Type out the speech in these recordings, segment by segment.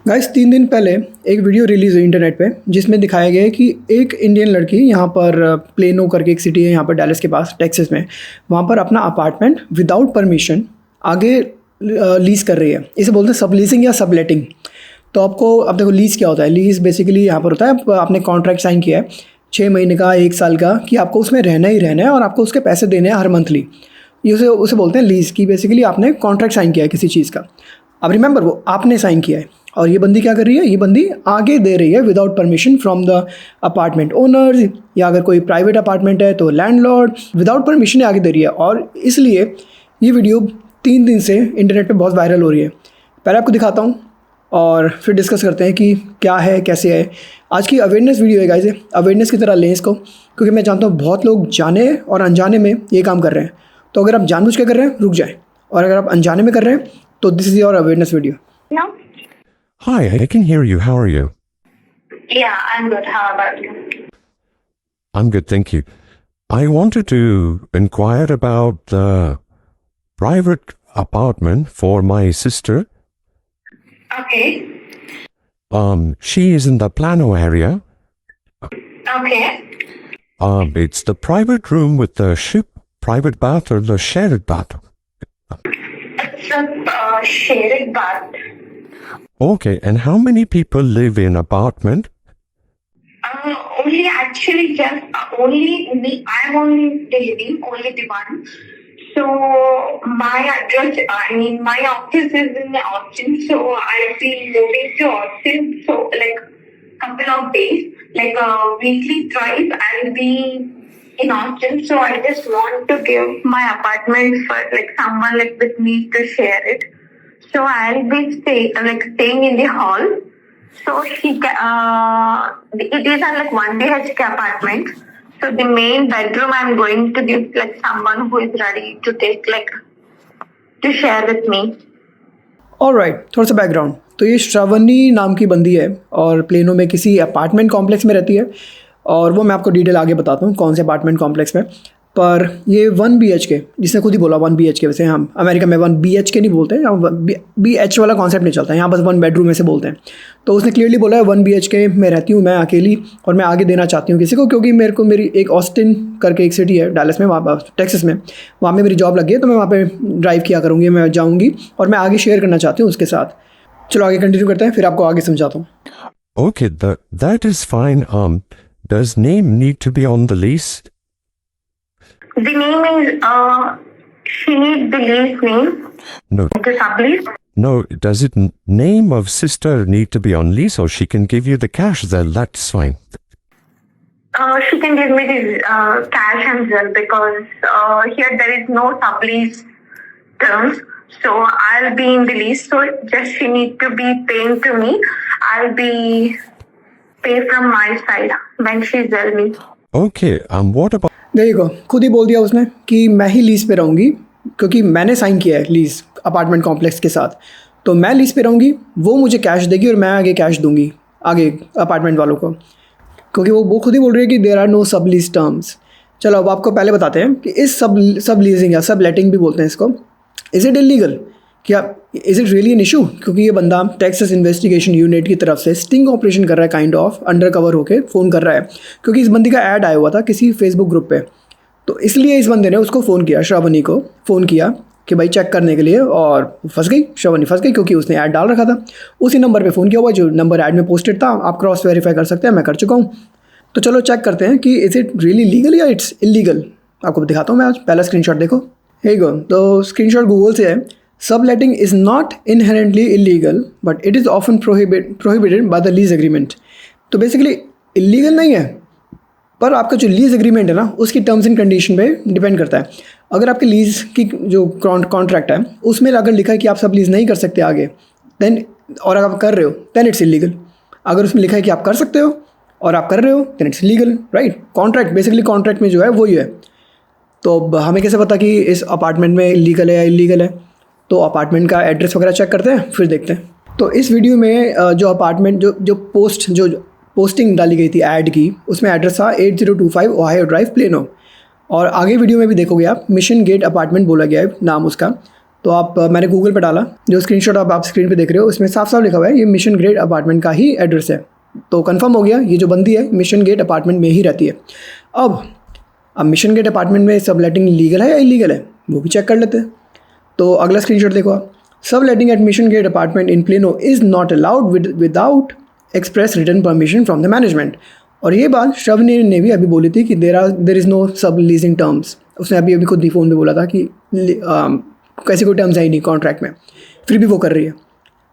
Guys 3 दिन पहले एक वीडियो रिलीज़ हुई इंटरनेट पे जिसमें दिखाया गया है कि एक इंडियन लड़की यहाँ पर प्लेनो करके एक सिटी है यहाँ पर डैलस के पास टेक्सास में, वहाँ पर अपना अपार्टमेंट विदाउट परमिशन आगे लीज़ कर रही है। इसे बोलते हैं सब लीजिंग या सब लेटिंग। तो आपको अब देखो लीज़ क्या होता है। लीज़ बेसिकली यहाँ पर होता है आपने कॉन्ट्रैक्ट साइन किया है 6 महीने का 1 साल का कि आपको उसमें रहना ही रहना है और आपको उसके पैसे देने हैं हर मंथली। ये उसे बोलते हैं लीज़ की। बेसिकली आपने कॉन्ट्रैक्ट साइन किया है किसी चीज़ का। अब रिमेंबर वो आपने साइन किया है और ये बंदी क्या कर रही है, ये बंदी आगे दे रही है without permission from the apartment owners, या अगर कोई प्राइवेट अपार्टमेंट है तो लैंडलॉर्ड, विदाउट परमिशन आगे दे रही है। और इसलिए ये वीडियो 3 दिन से इंटरनेट पे बहुत वायरल हो रही है। पहले आपको दिखाता हूँ और फिर डिस्कस करते हैं कि क्या है कैसे है। आज की अवेयरनेस वीडियो है गाइस, अवेयरनेस की तरह लें इसको, क्योंकि मैं जानता हूँ बहुत लोग जाने और अनजाने में ये काम कर रहे हैं। तो अगर आप जानबूझ के कर रहे हैं रुक जाएं, और अगर आप अनजाने में कर रहे हैं तो this is your awareness video. Hi, I can hear you. How are you? Yeah, I'm good. How about you? I'm good, thank you. I wanted to inquire about the private apartment for my sister. Okay. She is in the Plano area. Okay. It's the private room with the private bath or the shared bath. It's a shared bath. Okay, and how many people live in apartment? Only actually just only me. I'm only the living, only the one. So my address, my office is in Austin. So I'll be moving to Austin. So like couple of days, like a weekly drive, I'll be in Austin. So I just want to give my apartment for like someone like with me to share it. So I'll be staying in the hall. So it is like 1 BHK apartment. So the main bedroom I'm going to give like someone who is ready to take to share with me. Alright, थोड़ा सा background. तो ये श्रावणी नाम की बंदी है और plano में किसी अपार्टमेंट कॉम्प्लेक्स में रहती है, और वो मैं आपको डिटेल आगे बताता हूँ कौन से अपार्टमेंट कॉम्प्लेक्स में। पर ये 1 BHK, जिसने खुद ही बोला 1 BHK, वैसे हम अमेरिका में 1 BHK नहीं बोलते हैं, यहाँ BH वाला कॉन्सेप्ट नहीं चलता है, यहाँ बस 1 बेडरूम में से बोलते हैं। तो उसने क्लियरली बोला है 1 BHK में रहती हूँ मैं अकेली, और मैं आगे देना चाहती हूँ किसी को, क्योंकि मेरी एक ऑस्टिन करके एक सिटी है डैलस में, वहाँ टेक्सास में, वहाँ पे मेरी जॉब लगी है। तो मैं वहाँ पर ड्राइव किया करूँगी, मैं जाऊँगी और मैं आगे शेयर करना चाहती हूँ उसके साथ। चलो आगे कंटिन्यू करते हैं, फिर आपको आगे समझाता हूँ। Okay, that is fine. Does name need to be on the lease? The name is she needs the lease name. No. The sublease. No, does it name of sister need to be on lease, or she can give you the cash? That's fine. She can give me the cash and bill because here there is no sublease terms. So I'll be in the lease. So just she need to be paying to me. I'll be pay from my side when she bill me. Okay. What about? देखो खुद ही बोल दिया उसने कि मैं ही lease पे रहूँगी, क्योंकि मैंने साइन किया है लीज़ अपार्टमेंट कॉम्प्लेक्स के साथ। तो मैं लीज़ पे रहूँगी, वो मुझे कैश देगी और मैं आगे कैश दूँगी आगे अपार्टमेंट वालों को, क्योंकि वो खुद ही बोल रही है कि देयर आर नो सब लीज टर्म्स। चलो अब आपको पहले बताते हैं कि इस सब लीजिंग या सब लेटिंग भी बोलते हैं इसको, इज़ इट इलीगल, क्या is it really an issue? क्योंकि ये बंदा टेक्सास इन्वेस्टिगेशन यूनिट की तरफ से स्टिंग ऑपरेशन कर रहा है, काइंड ऑफ अंडर कवर होकर फ़ोन कर रहा है, क्योंकि इस बंदी का ऐड आया हुआ था किसी फेसबुक ग्रुप पे। तो इसलिए इस बंदे ने उसको फ़ोन किया, श्रावणी को फ़ोन किया कि भाई चेक करने के लिए, और फंस गई श्रावणी, फंस गई क्योंकि उसने ऐड डाल रखा था। उसी नंबर पे फ़ोन किया हुआ जो नंबर ऐड में पोस्टेड था। आप क्रॉस वेरीफाई कर सकते हैं, मैं कर चुका हूँ। तो चलो चेक करते हैं कि इज़ इट रियली लीगल या इट्स इलीगल। आपको दिखाता हूँ मैं आज। पहला स्क्रीनशॉट देखो, हे गो। तो स्क्रीनशॉट गूगल से है। Subletting is not inherently illegal, but it is often prohibited by the lease agreement. तो बेसिकली इलीगल नहीं है, पर आपका जो लीज एग्रीमेंट है ना, उसकी टर्म्स एंड कंडीशन पे डिपेंड करता है। अगर आपकी लीज़ की जो कॉन्ट्रैक्ट है उसमें अगर लिखा है कि आप सब लीज़ नहीं कर सकते आगे, देन, और अगर आप कर रहे हो देन इट्स इलीगल। अगर उसमें लिखा है कि आप कर सकते हो और आप कर रहे हो then it's legal, right. Contract basically contract में जो है वही है। तो हमें कैसे पता कि इस अपार्टमेंट में लीगल है या इलीगल है? तो अपार्टमेंट का एड्रेस वगैरह चेक करते हैं, फिर देखते हैं। तो इस वीडियो में जो अपार्टमेंट जो पोस्टिंग डाली गई थी ऐड की, उसमें एड्रेस था 8025 ओहायो ड्राइव प्लेनो, और आगे वीडियो में भी देखोगे आप मिशन गेट अपार्टमेंट बोला गया है नाम उसका। तो आप मैंने गूगल पे डाला, जो स्क्रीनशॉट आप स्क्रीन पे देख रहे हो उसमें साफ साफ लिखा हुआ है ये मिशन गेट अपार्टमेंट का ही एड्रेस है। तो कंफर्म हो गया, ये जो बंदी है मिशन गेट अपार्टमेंट में ही रहती है। अब मिशन गेट अपार्टमेंट में सब लेटिंग लीगल है या इलीगल है वो भी चेक कर लेते हैं। तो अगला स्क्रीनशॉट देखो आप, subletting at Mission gate apartment in Plano is not allowed without express written permission from the management. और ये बात श्रवणी ने भी अभी बोली थी कि देर इज़ नो सब लीजिंग टर्म्स। उसने अभी खुद ही फ़ोन पे बोला था कि कैसे कोई टर्म्स है ही नहीं कॉन्ट्रैक्ट में, फिर भी वो कर रही है।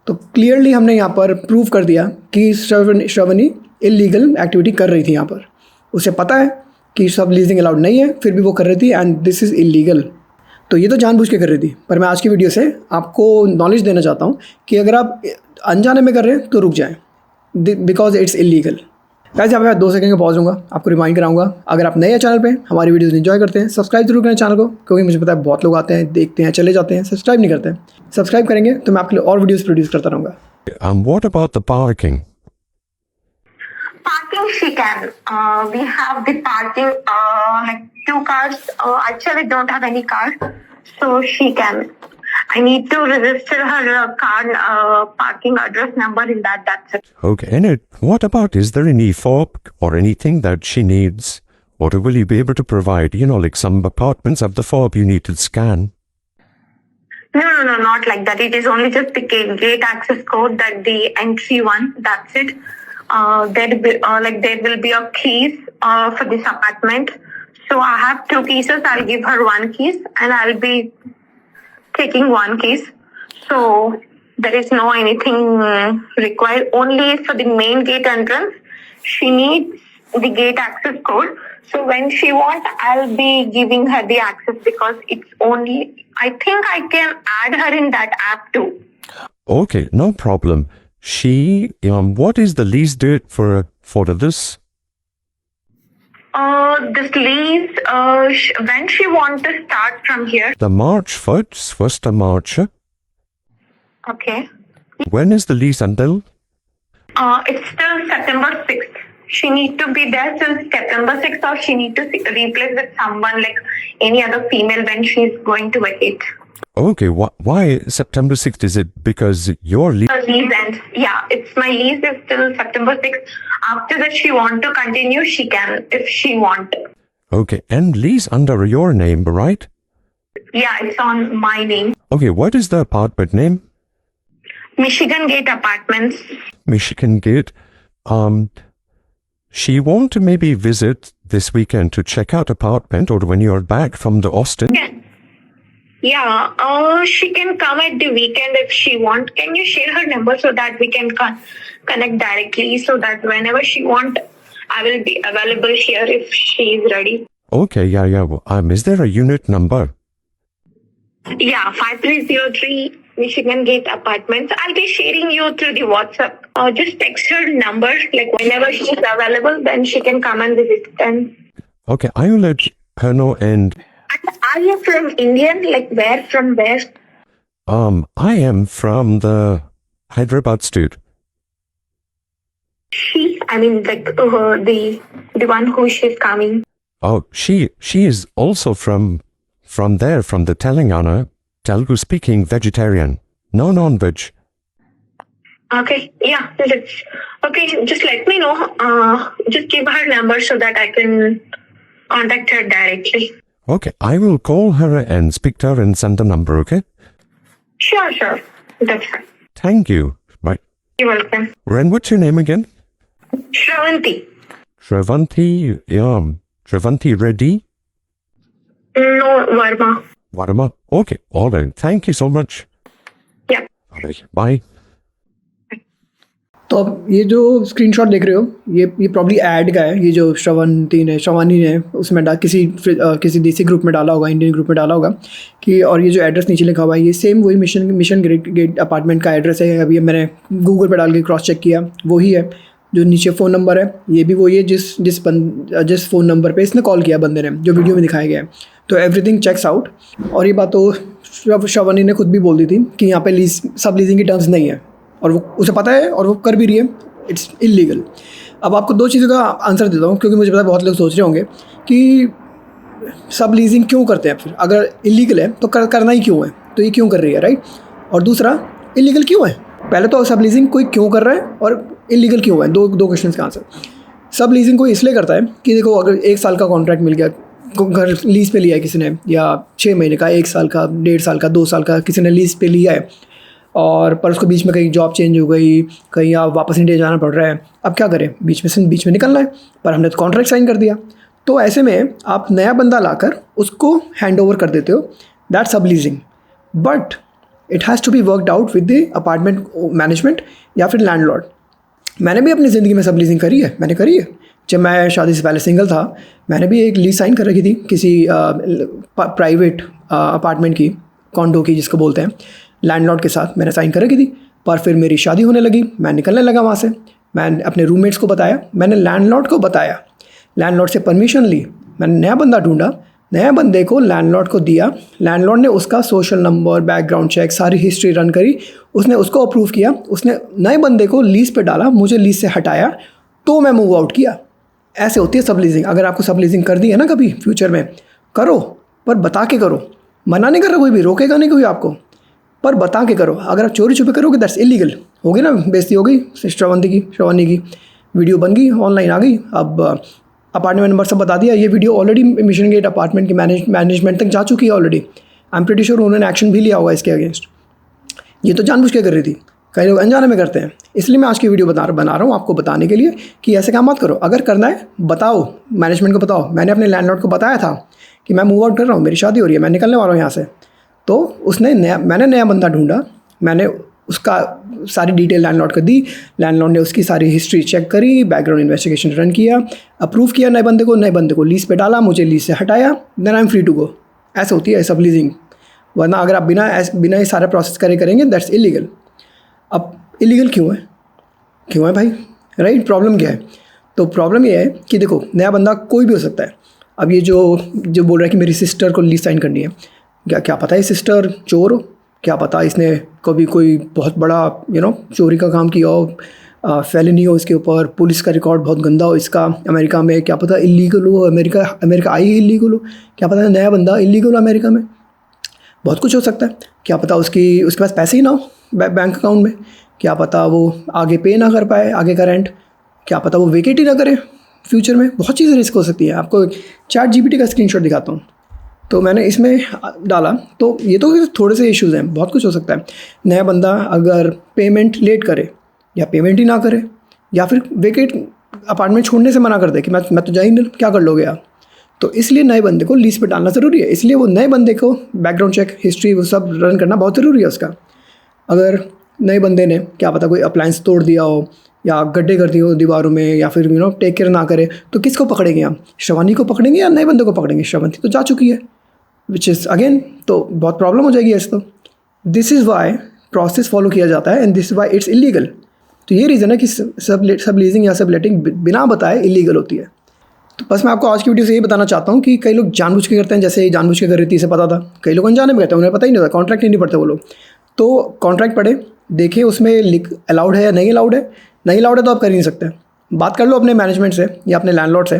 तो क्लियरली हमने यहाँ पर प्रूव कर दिया कि श्रवणी इलीगल एक्टिविटी कर रही थी यहाँ पर। उसे पता है कि सब लीजिंग अलाउड नहीं है, फिर भी वो कर रही थी एंड दिस इज़ इलीगल। तो ये तो जानबूझ के कर रही थी, पर मैं आज की वीडियो से आपको नॉलेज देना चाहता हूँ कि अगर आप अनजाने में कर रहे हैं तो रुक जाएं, बिकॉज इट्स इलीगल। गाइस यहाँ पे मैं 2 सेकंड का पॉज लूँगा, आपको रिमाइंड कराऊंगा अगर आप नए हैं चैनल पे, हमारी वीडियोस एंजॉय करते हैं, सब्सक्राइब जरूर करें चैनल को, क्योंकि मुझे पता है बहुत लोग आते हैं, देखते हैं, चले जाते हैं, सब्सक्राइब नहीं करते हैं। सब्सक्राइब करेंगे तो मैं आपके लिए और वीडियोस प्रोड्यूस करता रहूँगा। What about the parking? Parking she can. We have the parking, like 2 cars. Actually don't have any car, so she can. I need to register her car parking address number in that. That's it. Okay, and what about, is there any fob or anything that she needs? Or will you be able to provide, like some apartments have the fob you need to scan? No, not like that. It is only just the gate access code, that the entry one. That's it. There will be a keys for this apartment. So I have 2 keys. I'll give her 1 keys, and I'll be taking 1 keys. So there is no anything required. Only for the main gate entrance, she needs the gate access code. So when she wants, I'll be giving her the access, because it's only, I think I can add her in that app too. Okay, no problem. What is the lease date for this? This lease, when she wants to start from here. The March 1st of March. Okay. When is the lease until? It's till September 6th. She needs to be there till September 6th, or she needs to replace with someone like any other female when she's going to vacate. Okay, why September 6th? Is it because your lease? Lease ends. Yeah, it's my lease is till September 6th. After that, she want to continue, she can, if she want. Okay, and lease under your name, right? Yeah, it's on my name. Okay, what is the apartment name? Michigan Gate Apartments. Michigan Gate. She want to maybe visit this weekend to check out apartment, or when you're back from the Austin? Yeah, she can come at the weekend if she want. Can you share her number so that we can connect directly, so that whenever she want, I will be available here if she is ready. Okay, yeah. Is there a unit number? Yeah, 5303 Michigan Gate Apartments. I'll be sharing you through the WhatsApp. Just text her number, like whenever she's available, then she can come and visit. And Okay, I will let her know. And are you from Indian? Like where? From where? I am from the Hyderabad state. I mean, like the one who she's coming. Oh, she is also from there, from the Telangana, Telugu speaking vegetarian, no non-veg. Okay, yeah. Okay, just let me know. Just give her number so that I can contact her directly. Okay, I will call her and speak to her and send the number, okay? Sure. That's fine. Thank you. Bye. You're welcome. Ren, what's your name again? Shravanti. Shravanti Reddy? No, Varma. Okay, all right. Thank you so much. Yeah. All right, bye. तो अब ये जो screenshot देख रहे हो, ये probably add का है। ये जो श्रवणी ने उसमें किसी देसी ग्रुप में डाला होगा, इंडियन ग्रुप में डाला होगा कि, और ये जो एड्रेस नीचे लिखा हुआ है ये सेम वही मिशन गेट अपार्टमेंट का एड्रेस है। अभी मैंने गूगल पर डाल के क्रॉस चेक किया, वही है। जो नीचे फ़ोन नंबर है ये भी वही है जिस फ़ोन नंबर पे इसने कॉल किया बंदे ने, जो वीडियो में दिखाया गया है। तो एवरीथिंग चेक्स आउट। और ये बात तो श्रवणी ने खुद भी बोल दी थी कि यहाँ पे सब लीजिंग की टर्म्स नहीं है, और वो उसे पता है और वो कर भी रही है। It's illegal. अब आपको 2 चीज़ों का आंसर देता हूँ, क्योंकि मुझे पता है बहुत लोग सोच रहे होंगे कि सब लीजिंग क्यों करते हैं। फिर अगर इलीगल है तो करना ही क्यों है। तो ये क्यों कर रही है, राइट। और दूसरा, इलीगल क्यों है। पहले तो सब लीजिंग कोई क्यों कर रहा है और इलीगल क्यों है, दो क्वेश्चन का आंसर। सब लीजिंग कोई इसलिए करता है कि देखो, अगर 1 साल का कॉन्ट्रैक्ट मिल गया, घर लीज़ पे लिया है किसी ने, या 6 महीने का, 1 साल का, 1.5 साल का, 2 साल का किसी ने लीज़ पे लिया है, और पर उसको बीच में कहीं जॉब चेंज हो गई, कहीं आप वापस इंडिया जाना पड़ रहा है, अब क्या करें, बीच में निकलना है, पर हमने तो कॉन्ट्रैक्ट साइन कर दिया। तो ऐसे में आप नया बंदा लाकर उसको हैंड ओवर कर देते हो, दैट सब leasing. But it has to be worked out with the apartment management या फिर लैंडलॉर्ड। मैंने भी अपनी ज़िंदगी में सब लीजिंग करी है, मैंने करी है। जब मैं शादी से पहले सिंगल था, मैंने भी एक लीज साइन कर रखी थी किसी प्राइवेट अपार्टमेंट की, कॉन्डो की जिसको बोलते हैं, लैंडलॉर्ड के साथ मैंने साइन कर रखी थी। पर फिर मेरी शादी होने लगी, मैं निकलने लगा वहाँ से। मैंने अपने रूममेट्स को बताया, मैंने लैंडलॉर्ड को बताया, लैंडलॉर्ड से परमिशन ली, मैंने नया बंदा ढूंढा, नया बंदे को लैंडलॉर्ड को दिया, लैंडलॉर्ड ने उसका सोशल नंबर, बैकग्राउंड चेक, सारी हिस्ट्री रन करी, उसने उसको अप्रूव किया, उसने नए बंदे को लीज़ पे डाला, मुझे लीज़ से हटाया, तो मैं मूव आउट किया। ऐसे होती है सब लीजिंग। अगर आपको सब लीजिंग कर दी है ना कभी फ्यूचर में, करो, पर बता के करो। मना नहीं कर रहा कोई भी, रोकेगा नहीं कोई आपको, पर बता के करो। अगर आप चोरी छुपे करोगे दैट्स इलीगल। हो गई ना बेइज्जती, हो गई श्रवणी की वीडियो बन गई, ऑनलाइन आ गई। अब अपार्टमेंट नंबर सब बता दिया। ये video already mission gate apartment की मैनेजमेंट तक जा चुकी है already. I am pretty sure उन्होंने एक्शन भी लिया होगा इसके अगेंस्ट। ये तो जानबूझ के कर रही थी, कई लोग अनजाने में करते हैं। इसलिए मैं आज की वीडियो बना रहा हूँ आपको बताने के लिए कि ऐसे काम मत करो। अगर करना है बताओ, मैनेजमेंट को बताओ। मैंने अपने लैंडलॉर्ड को बताया था कि मैं मूव आउट कर रहा हूँ, मेरी शादी हो रही है, मैं निकलने वाला हूँ यहाँ से। तो मैंने नया बंदा ढूंढा, मैंने उसका सारी डिटेल लैंडलॉर्ड को दी, लैंडलॉर्ड ने उसकी सारी हिस्ट्री चेक करी, बैकग्राउंड इन्वेस्टिगेशन रन किया, अप्रूव किया नए बंदे को लीज़ पे डाला, मुझे लीज़ से हटाया, then I am free to go. ऐसे होती है सब लीजिंग। वरना अगर आप बिना ये सारा प्रोसेस करेंगे दैट्स इलीगल। अब इलीगल क्यों है भाई, राइट। प्रॉब्लम क्या है? तो प्रॉब्लम ये है कि देखो, नया बंदा कोई भी हो सकता है। अब ये जो बोल रहा है कि मेरी सिस्टर को लीज साइन करनी है, क्या पता है सिस्टर चोर हो, क्या पता इसने कभी कोई बहुत बड़ा चोरी का काम किया हो, फेलिनी हो इसके ऊपर, पुलिस का रिकॉर्ड बहुत गंदा हो इसका, अमेरिका में क्या पता इलीगल हो, अमेरिका आई ही इलीगल हो, क्या पता नया बंदा इलीगल हो अमेरिका में। बहुत कुछ हो सकता है। क्या पता उसके पास पैसे ही ना हो बैंक अकाउंट में, क्या पता वो आगे पे ना कर पाए आगे का रेंट, क्या पता वो वेकेट ही ना करे फ्यूचर में। बहुत चीज़ें रिस्क हो सकती है। आपको चैट जीपीटी का स्क्रीनशॉट दिखाता हूँ, तो मैंने इसमें डाला, तो ये तो थोड़े से इश्यूज़ हैं, बहुत कुछ हो सकता है। नया बंदा अगर पेमेंट लेट करे या पेमेंट ही ना करे, या फिर वेकेट अपार्टमेंट छोड़ने से मना कर दे कि मैं तो जा ही नहीं, क्या कर लोगे आप। तो इसलिए नए बंदे को लीज पे डालना ज़रूरी है। इसलिए वो नए बंदे को बैकग्राउंड चेक, हिस्ट्री, वो सब रन करना बहुत ज़रूरी है उसका। अगर नए बंदे ने क्या पता कोई अप्लायंस तोड़ दिया हो, या गड्ढे कर दिए हो दीवारों में, या फिर टेक केयर ना करे, तो किसको पकड़ेंगे हम? श्रवणी को पकड़ेंगे या नए बंदे को पकड़ेंगे? श्रवणी तो जा चुकी है, विच इज़ अगेन तो बहुत प्रॉब्लम हो जाएगी ऐसे। तो this is why process follow किया जाता है, and this is why it's illegal. तो ये रीज़न है कि सब लीजिंग या सब लेटिंग बिना बताए इलीगल होती है। तो बस मैं आपको आज की वीडियो से ये बताना चाहता हूँ कि कई लोग जानबूझ के करते हैं, जैसे जानबूझ के कर रही थी, इसे पता था। कई लोग अनजाने में करते हैं, उन्हें पता ही नहीं होता, कॉन्ट्रैक्ट ही नहीं पढ़ते वो लोग। तो कॉन्ट्रैक्ट पढ़े, देखें उसमें अलाउड है या नहीं अलाउड है। नहीं अलाउड है तो आप कर ही नहीं सकते। बात कर लो अपने मैनेजमेंट से या अपने लैंडलॉर्ड से,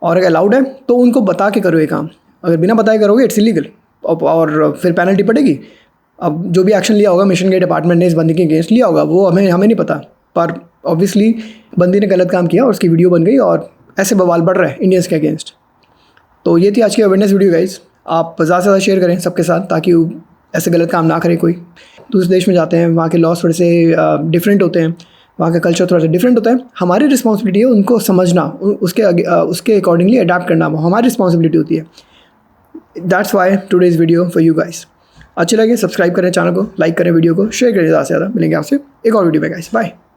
और अगर अलाउड है तो उनको बता के करो ये काम। अगर बिना बताए करोगे इट्स इलीगल, और फिर पेनल्टी पड़ेगी। अब जो भी एक्शन लिया होगा मिशन गेट अपार्टमेंट ने इस बंदी के अगेंस्ट लिया होगा, वो हमें नहीं पता, पर ऑब्वियसली बंदी ने गलत काम किया और उसकी वीडियो बन गई, और ऐसे बवाल बढ़ रहा है इंडियंस के अगेंस्ट। तो ये थी आज की अवेयरनेस वीडियो गाइस। आप ज़्यादा से ज़्यादा शेयर करें सबके साथ, ताकि ऐसे गलत काम ना करें कोई। दूसरे देश में जाते हैं, वहाँ के लॉज थोड़े से डिफरेंट होते हैं, वहाँ का कल्चर थोड़ा सा डिफरेंट होता है। हमारी रिस्पॉन्सिबिलिटी है उनको समझना, उसके अकॉर्डिंगली अडाप्ट करना, वो हमारी रिस्पॉन्सिबिलिटी होती है। That's why today's video for you guys. अच्छे लगे सब्सक्राइब करें चैनल को, लाइक करें वीडियो को, शेयर करें ज़्यादा से ज़्यादा। मिलेंगे आपसे एक और वीडियो में गाइस, बाय।